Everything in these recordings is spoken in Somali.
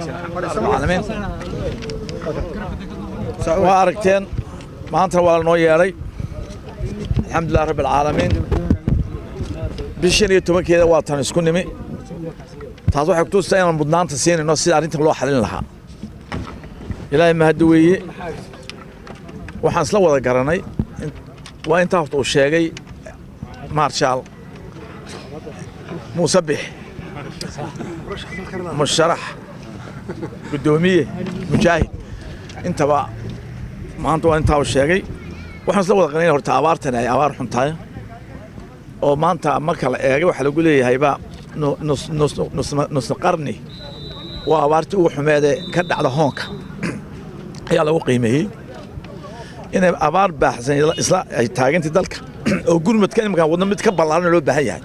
العالمين واركتين ما أنت ولا نويري الحمد لله رب العالمين بشري تومك هذا وطن سكون مي تازو حكتو سين بدنان تسين إنه سيد أنت الله حلين لها إلى ما هدوي وحنس لو وذا قرني وأنت هفتو الشيء مارشال مسبح مشرح قدومية مجاهد انت بقى ما انت وانت والشيء waxaan soo wada qeynay horta abaartan ay abaar xun tahay oo maanta marka la eego waxa lagu leeyahay ba nus qarni waa abaartii ugu xumeeday ka dhacda hoonka ayaa lagu qiimeeyay inay abaar baaxsan isla ay taagantay dalka oo gurmadka imka wadna mid ka ballaaran loo baahan yahay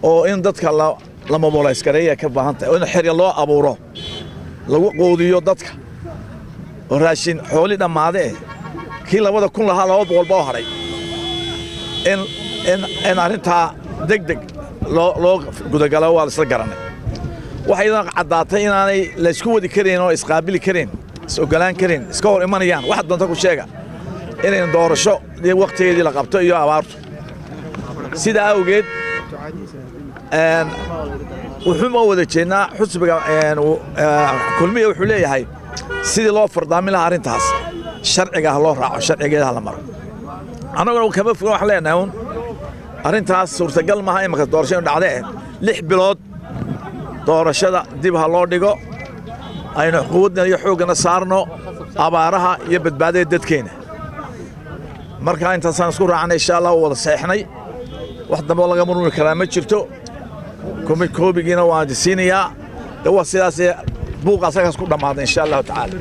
oo in dadka la mobilize gareeya ka baahan tahay oo in xiriir loo abuuro lagu qoodiyo dadka oo raashin xooli dhamaadee kii labada kun lahaa 200 baa haray in arinta degdeg loo gudagalo waa isla garanay waxayna cadaatay inaanay la isku wadi kareen oo isqaabili kareen soo galaan kareen iska hor imanayaan wax doonta ku sheega inay doorasho waqtigeedii la qabto iyo abaarto sida awgeed wuxuu ma wada jeednaa xusbiga kulmiye wuxuu leeyahay sidii loo fardaamin lahaa arintaas sharciga loo raaco sharcigeeda la maro anaguna kama fogaan wax leenahay arintaas suurtagal maaha in marka doorashada dhacday 6 bilood doorashada dib ha loo dhigo ayna quwadna iyo xoogana saarno abaaraha iyo badbaadada dadkeena marka intaasaan isku raacnay insha Allah wada saxnay wax dambe laga murmi karaa ma jirto koobigiina waa disiinaya dawa sidaas buuq asaga isku dhamaaday insha Allah ta'ala